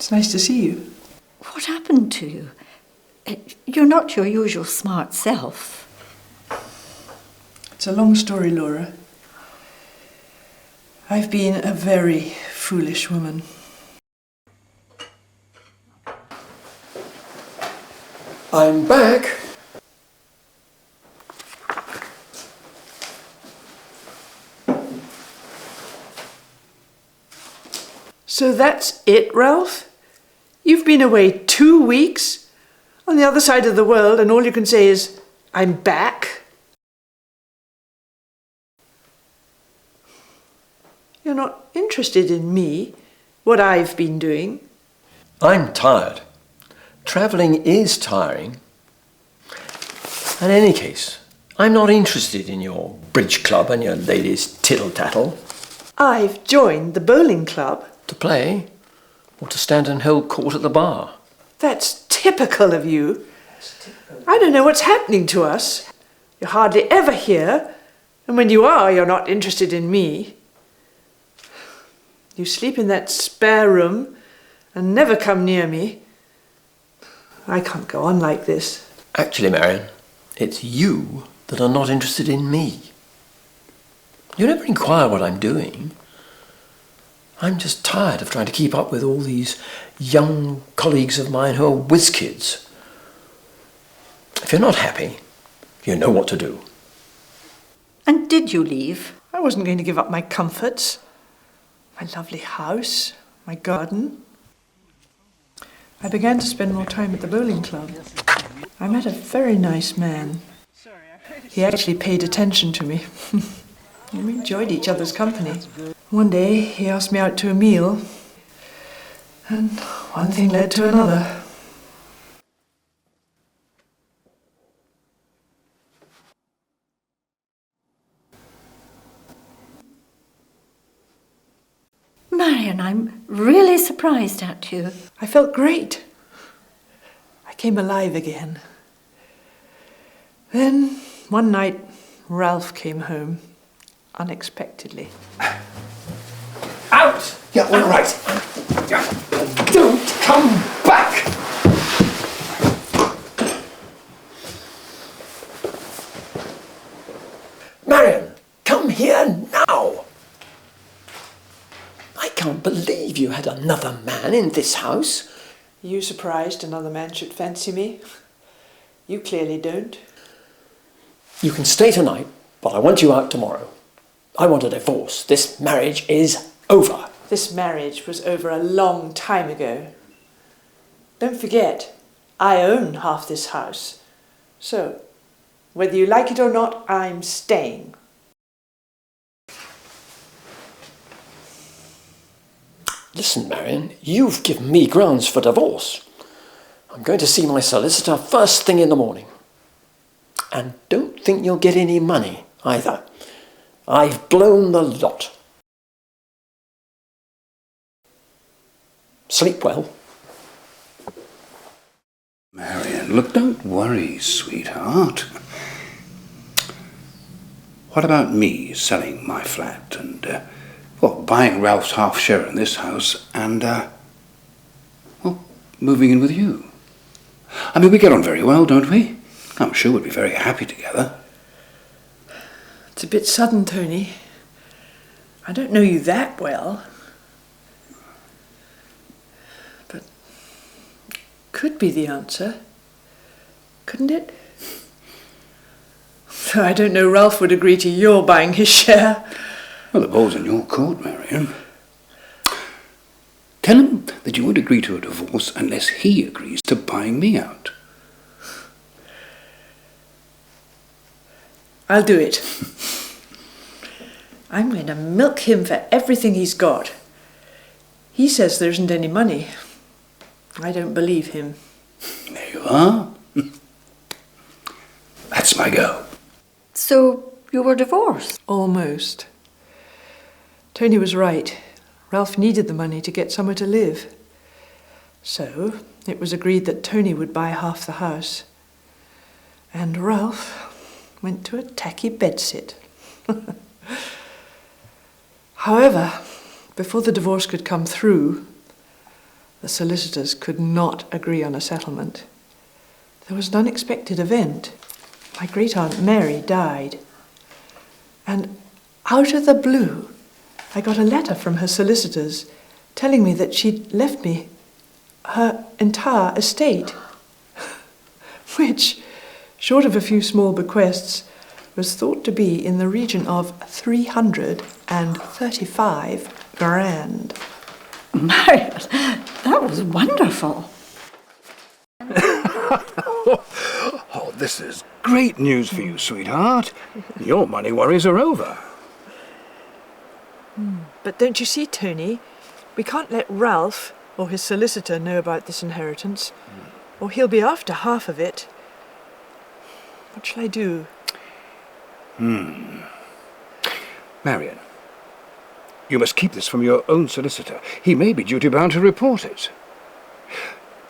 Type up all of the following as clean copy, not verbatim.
It's nice to see you. What happened to you? You're not your usual smart self. It's a long story, Laura. I've been a very foolish woman. I'm back. So that's it, Ralph? You've been away 2 weeks on the other side of the world and all you can say is, I'm back? You're not interested in me, what I've been doing? I'm tired. Travelling is tiring. In any case, I'm not interested in your bridge club and your ladies' tittle-tattle. I've joined the bowling club. To play, or to stand and hold court at the bar. That's typical of you. I don't know what's happening to us. You're hardly ever here, and when you are, you're not interested in me. You sleep in that spare room and never come near me. I can't go on like this. Actually, Marion, it's you that are not interested in me. You never inquire what I'm doing. I'm just tired of trying to keep up with all these young colleagues of mine who are whiz kids. If you're not happy, you know what to do. And did you leave? I wasn't going to give up my comforts, my lovely house, my garden. I began to spend more time at the bowling club. I met a very nice man. He actually paid attention to me. We enjoyed each other's company. One day he asked me out to a meal, and one thing led to another. Marion, I'm really surprised at you. I felt great. I came alive again. Then, one night, Ralph came home, unexpectedly. Out! Yeah, all right. Don't come back! Marion, come here now! I can't believe you had another man in this house. You surprised another man should fancy me? You clearly don't. You can stay tonight, but I want you out tomorrow. I want a divorce. This marriage is over. This marriage was over a long time ago. Don't forget, I own half this house. So, whether you like it or not, I'm staying. Listen, Marion, you've given me grounds for divorce. I'm going to see my solicitor first thing in the morning. And don't think you'll get any money either. I've blown the lot. Sleep well. Marion, look, don't worry, sweetheart. What about me selling my flat and, buying Ralph's half share in this house and, moving in with you? I mean, we get on very well, don't we? I'm sure we'd be very happy together. It's a bit sudden, Tony. I don't know you that well. But could be the answer, couldn't it? Though I don't know Ralph would agree to your buying his share. Well, the ball's in your court, Marion. Tell him that you won't agree to a divorce unless he agrees to buying me out. I'll do it. I'm going to milk him for everything he's got. He says there isn't any money. I don't believe him. There you are. That's my go. So you were divorced? Almost. Tony was right. Ralph needed the money to get somewhere to live. So it was agreed that Tony would buy half the house. And Ralph went to a tacky bedsit. However, before the divorce could come through, The solicitors could not agree on a settlement. There was an unexpected event. My great-aunt Mary died. And out of the blue, I got a letter from her solicitors telling me that she'd left me her entire estate, which, short of a few small bequests, was thought to be in the region of 335 grand. Marion, that was wonderful. Oh, this is great news for you, sweetheart. Your money worries are over. But don't you see, Tony, we can't let Ralph or his solicitor know about this inheritance, or he'll be after half of it. What shall I do? Marion, you must keep this from your own solicitor. He may be duty-bound to report it.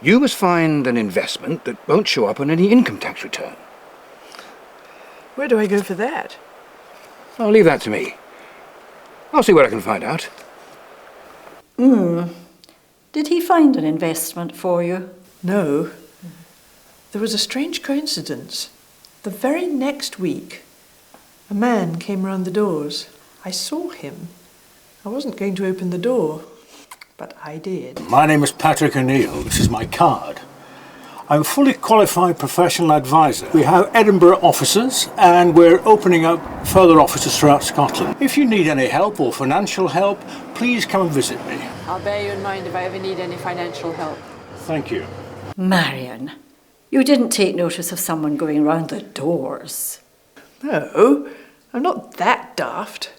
You must find an investment that won't show up on any income tax return. Where do I go for that? I'll leave that to me. I'll see what I can find out. Did he find an investment for you? No. There was a strange coincidence. The very next week, a man came round the doors. I saw him. I wasn't going to open the door, but I did. My name is Patrick O'Neill. This is my card. I'm a fully qualified professional advisor. We have Edinburgh offices and we're opening up further offices throughout Scotland. If you need any help or financial help, please come and visit me. I'll bear you in mind if I ever need any financial help. Thank you. Marion, you didn't take notice of someone going round the doors. No, I'm not that daft.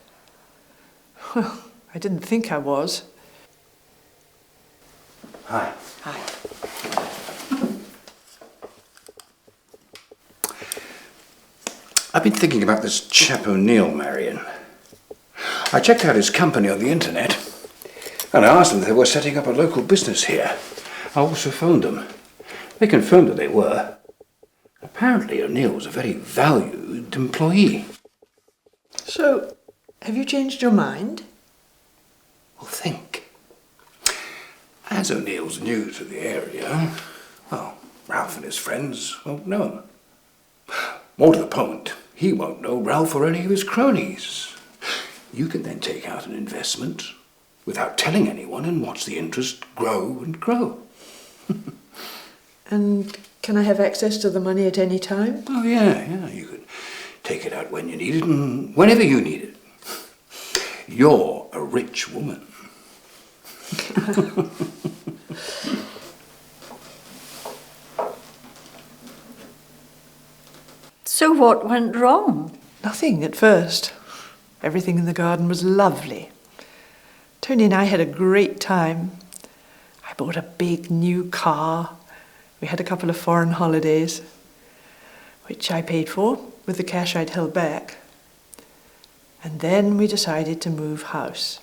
Well, I didn't think I was. Hi. Hi. I've been thinking about this chap O'Neill, Marion. I checked out his company on the internet, and I asked them if they were setting up a local business here. I also phoned them. They confirmed that they were. Apparently O'Neill was a very valued employee. So, have you changed your mind? Well, think. As O'Neill's new to the area, well, Ralph and his friends won't know him. More to the point, he won't know Ralph or any of his cronies. You can then take out an investment without telling anyone and watch the interest grow and grow. And can I have access to the money at any time? Oh, yeah, you can take it out when you need it and whenever you need it. You're a rich woman. So what went wrong? Nothing at first. Everything in the garden was lovely. Tony and I had a great time. I bought a big new car. We had a couple of foreign holidays, which I paid for with the cash I'd held back. And then we decided to move house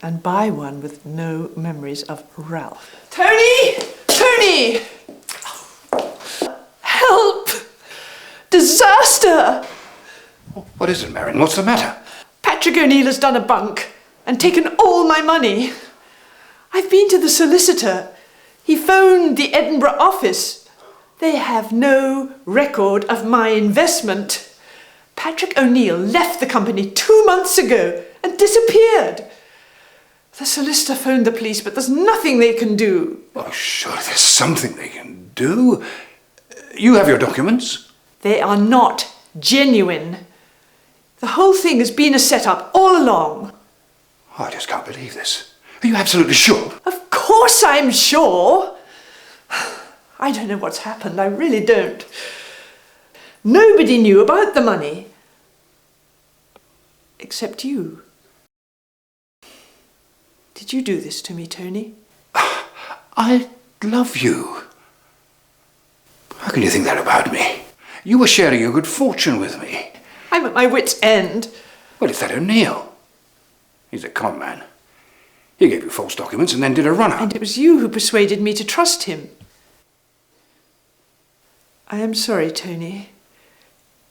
and buy one with no memories of Ralph. Tony! Tony! Help! Disaster! What is it, Marion? What's the matter? Patrick O'Neill has done a bunk and taken all my money. I've been to the solicitor. He phoned the Edinburgh office. They have no record of my investment. Patrick O'Neill left the company 2 months ago and disappeared. The solicitor phoned the police, but there's nothing they can do. Oh, sure, there's something they can do. You have your documents? They are not genuine. The whole thing has been a setup all along. Oh, I just can't believe this. Are you absolutely sure? Of course I'm sure. I don't know what's happened, I really don't. Nobody knew about the money. Except you. Did you do this to me, Tony? I love you. How can you think that about me? You were sharing your good fortune with me. I'm at my wit's end. Well, it's that O'Neill. He's a con man. He gave you false documents and then did a run-up. And it was you who persuaded me to trust him. I am sorry, Tony,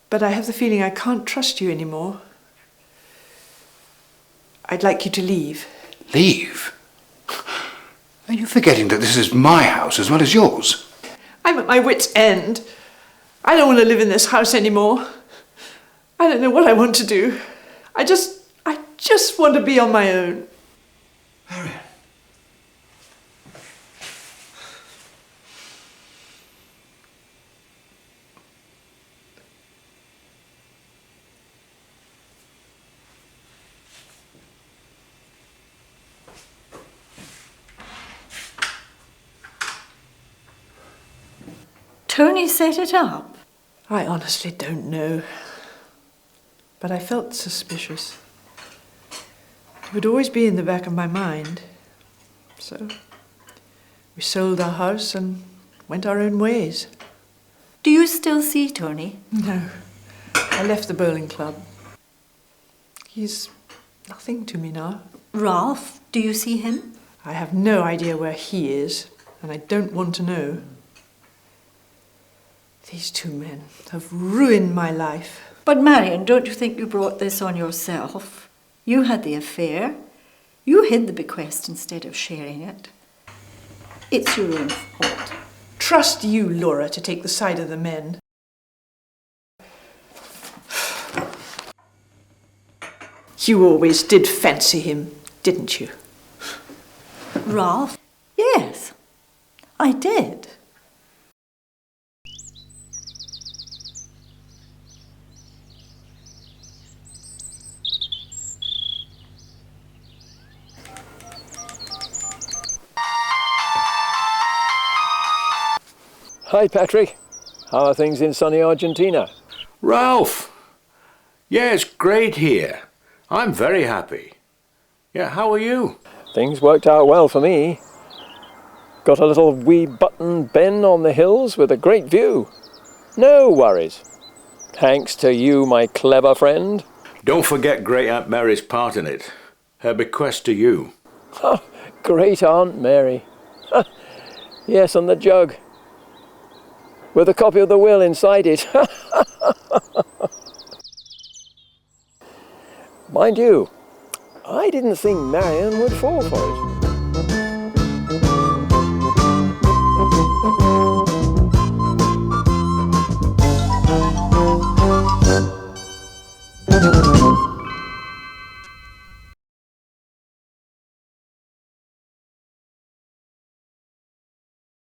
but I have the feeling I can't trust you anymore. I'd like you to leave. Leave? Are you forgetting that this is my house as well as yours? I'm at my wit's end. I don't want to live in this house anymore. I don't know what I want to do. I just want to be on my own. Marion. Tony set it up. I honestly don't know. But I felt suspicious. It would always be in the back of my mind. So we sold our house and went our own ways. Do you still see Tony? No. I left the bowling club. He's nothing to me now. Ralph, do you see him? I have no idea where he is, and I don't want to know. These two men have ruined my life. But Marion, don't you think you brought this on yourself? You had the affair. You hid the bequest instead of sharing it. It's your own fault. Trust you, Laura, to take the side of the men. You always did fancy him, didn't you? Ralph? Yes, I did. Hi, Patrick. How are things in sunny Argentina? Ralph! Yeah, it's great here. I'm very happy. Yeah, how are you? Things worked out well for me. Got a little wee button ben on the hills with a great view. No worries. Thanks to you, my clever friend. Don't forget Great Aunt Mary's part in it. Her bequest to you. Great Aunt Mary. Yes, and the jug. With a copy of the will inside it. Mind you, I didn't think Marion would fall for it.